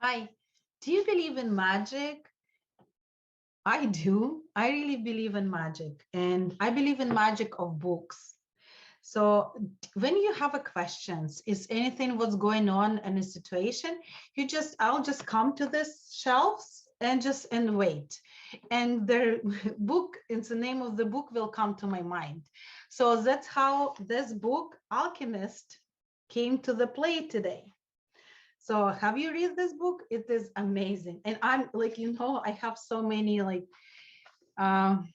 Hi, do you believe in magic? I do. I really believe in magic, and I believe in magic of books. So when you have a questions, is anything what's going on in a situation, I'll just come to this shelves and wait. And the book, it's the name of the book will come to my mind. So that's how this book, Alchemist, came to the play today. So have you read this book? It is amazing. And I'm like, I have so many like um,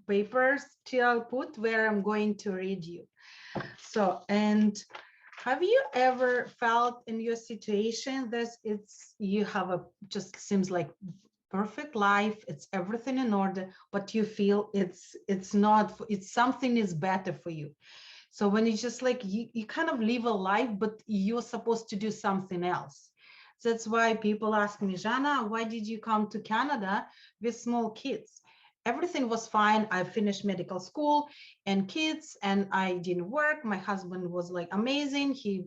papers to put where I'm going to read you. So, and have you ever felt in your situation that you have a just seems like perfect life, it's everything in order, but you feel it's not, it's something is better for you. So when it's just like you kind of live a life, but you're supposed to do something else. That's why people ask me, Jana, why did you come to Canada with small kids? Everything was fine. I finished medical school and kids, and I didn't work. My husband was like amazing. He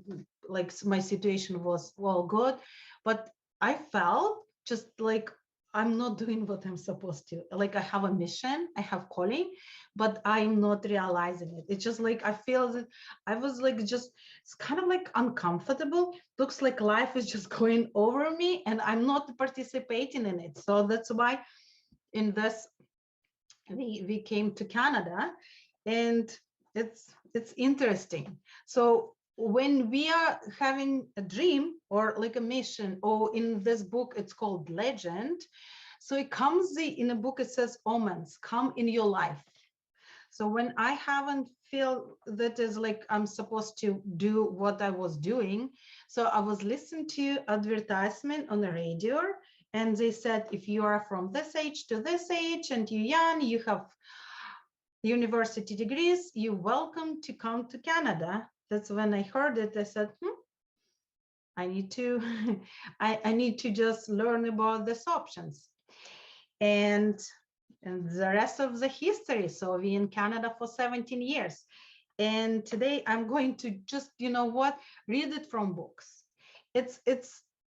like my situation was well good, but I felt just like I'm not doing what I'm supposed to. Like I have a mission, I have calling, but I'm not realizing it. It's just like I feel that I was like just it's kind of like uncomfortable. Looks like life is just going over me and I'm not participating in it. So that's why in this we came to Canada, and it's interesting. So when we are having a dream or like a mission, or in this book it's called legend, so it comes in a book, it says omens come in your life. So when I haven't feel that is like I'm supposed to do what I was doing, so I was listening to advertisement on the radio, and they said if you are from this age to this age and you're young, you have university degrees, you're welcome to come to Canada. That's when I heard it. I said, I need to, I need to just learn about these options. And and the rest of the history. So we in Canada for 17 years. And today I'm going to just, read it from books.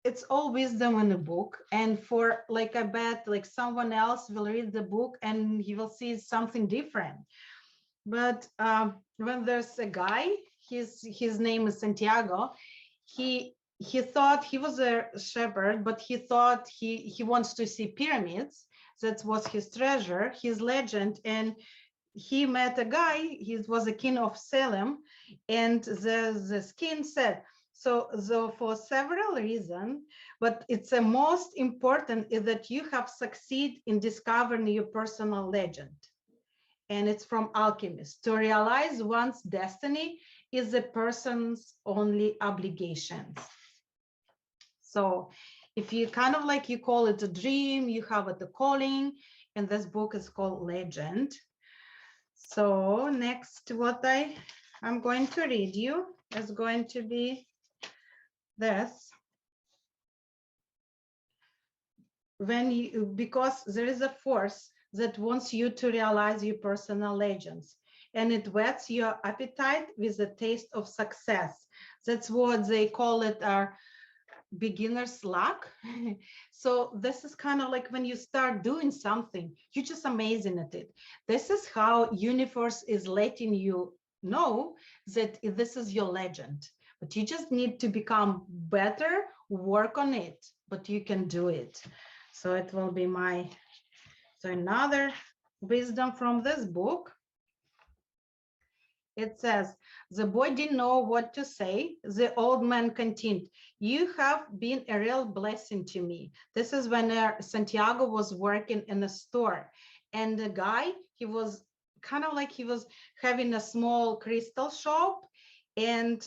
It's all wisdom in a book. And for like I bet like someone else will read the book and he will see something different. But when there's a guy, his name is Santiago. He thought he was a shepherd, but he thought he wants to see pyramids. That was his treasure, his legend. And he met a guy, he was a king of Salem, and the king said, so for several reasons, but it's the most important is that you have succeed in discovering your personal legend. And it's from Alchemist. To realize one's destiny is a person's only obligations. So if you kind of like you call it a dream, you have it a calling, and this book is called Legend. So next, what I'm going to read you is going to be this. Because there is a force that wants you to realize your personal legends, and it whets your appetite with a taste of success. That's what they call it, our beginner's luck. So this is kind of like when you start doing something, you're just amazing at it. This is how universe is letting you know that this is your legend, but you just need to become better, work on it, but you can do it. So it will be so another wisdom from this book. It says, the boy didn't know what to say. The old man continued, you have been a real blessing to me. This is when Santiago was working in a store. And the guy, he was kind of like he was having a small crystal shop. And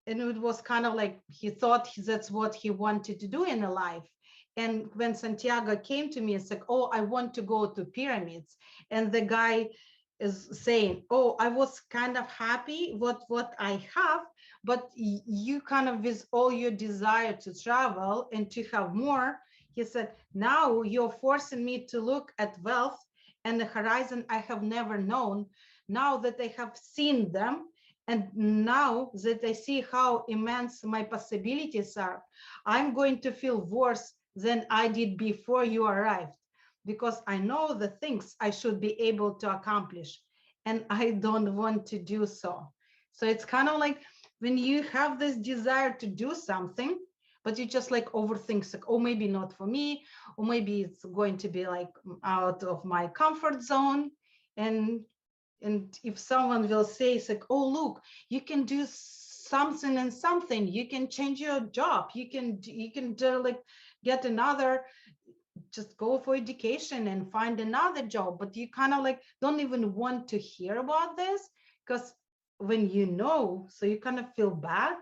it was kind of like he thought that's what he wanted to do in a life. And when Santiago came to me and said, oh, I want to go to pyramids. And the guy is saying, oh, I was kind of happy what I have, but you kind of with all your desire to travel and to have more, he said, now you're forcing me to look at wealth and the horizon I have never known. Now that I have seen them, And now that I see how immense my possibilities are, I'm going to feel worse than I did before you arrived, because I know the things I should be able to accomplish, and I don't want to do so. So it's kind of like when you have this desire to do something, but you just like overthink, like, oh, maybe not for me, or maybe it's going to be like out of my comfort zone. And if someone will say, it's like, oh, look, you can do something and something, you can change your job, you can do, like, get another, just go for education and find another job, but you kind of like don't even want to hear about this, because when you know, so you kind of feel bad.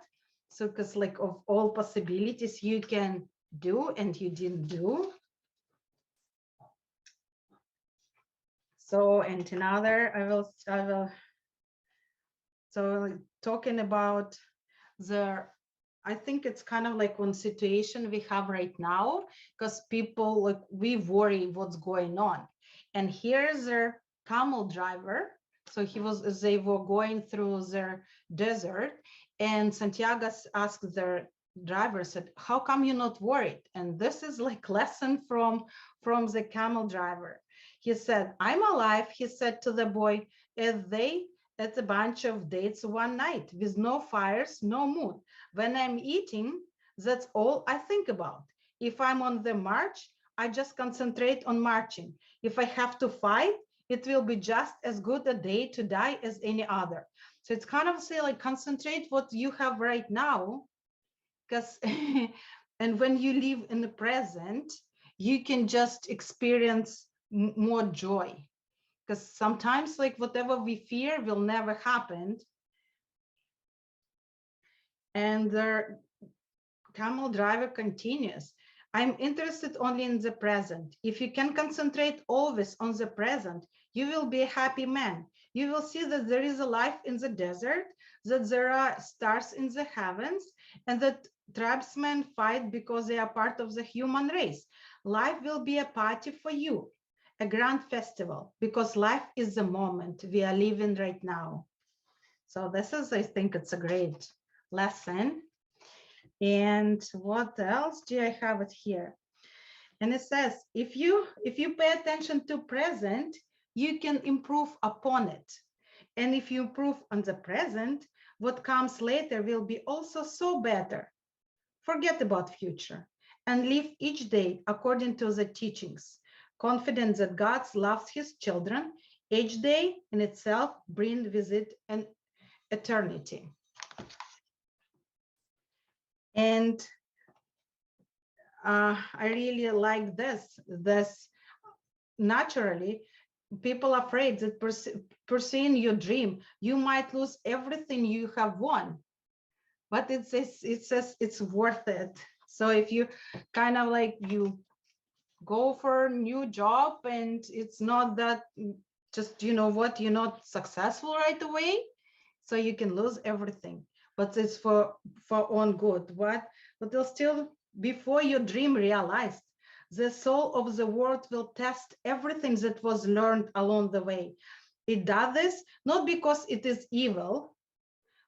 So because like of all possibilities you can do and you didn't do. So, and another, I will so talking about the, I think it's kind of like one situation we have right now, because people, like, we worry what's going on. And here's their camel driver. So they were going through their desert, and Santiago asked their driver, said, how come you're not worried? And this is like lesson from the camel driver. He said, I'm alive, he said to the boy, as they at a bunch of dates one night with no fires, no moon. When I'm eating, that's all I think about. If I'm on the march, I just concentrate on marching. If I have to fight, it will be just as good a day to die as any other. So it's kind of say like concentrate what you have right now, because and when you live in the present, you can just experience more joy, because sometimes like whatever we fear will never happen. And the camel driver continues, I'm interested only in the present. If you can concentrate always on the present, you will be a happy man. You will see that there is a life in the desert, that there are stars in the heavens, and that tribesmen fight because they are part of the human race. Life will be a party for you, a grand festival, because life is the moment we are living right now. So this is, I think it's a great lesson. And what else do I have it here? And it says, if you pay attention to present, you can improve upon it. And if you improve on the present, what comes later will be also so better. Forget about future and live each day according to the teachings, confident that God loves his children. Each day in itself brings with it an eternity. And I really like this naturally. People are afraid that pursuing your dream, you might lose everything you have won, but it says it's worth it. So if you kind of like you go for a new job and it's not that, just, you know what, you're not successful right away, so you can lose everything, but it's for own good. But they'll still, before your dream realized, the soul of the world will test everything that was learned along the way. It does this not because it is evil,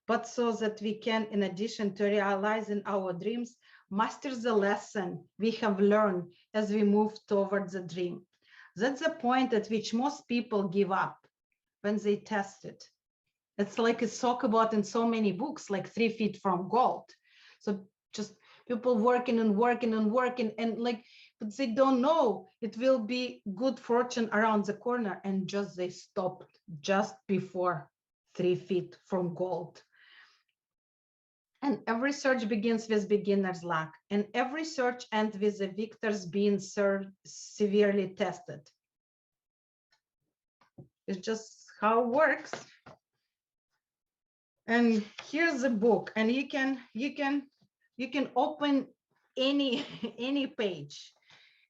but so that we can, in addition to realizing our dreams, master the lesson we have learned as we move towards the dream. That's the point at which most people give up, when they test it. It's like it's talked about in so many books, like 3 Feet from Gold. So just people working and working and working, and like, but they don't know it will be good fortune around the corner, and just they stopped just before 3 feet from gold. And every search begins with beginner's luck, and every search ends with the victors being severely tested. It's just how it works. And here's the book, and you can open any any page.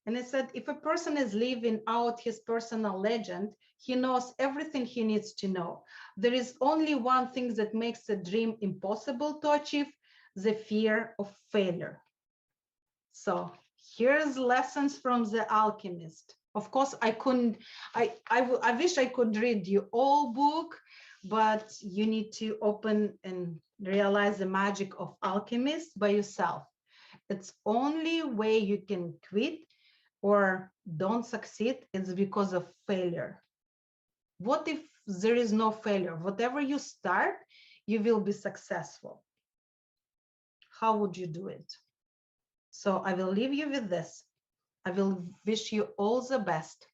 And it said, if a person is living out his personal legend, he knows everything he needs to know. There is only one thing that makes a dream impossible to achieve: the fear of failure. So here's lessons from the Alchemist. Of course, I couldn't, I wish I could read you all book, but you need to open and realize the magic of Alchemist by yourself. It's only way you can quit or don't succeed is because of failure. What if there is no failure? Whatever you start, you will be successful. How would you do it? So I will leave you with this. I will wish you all the best.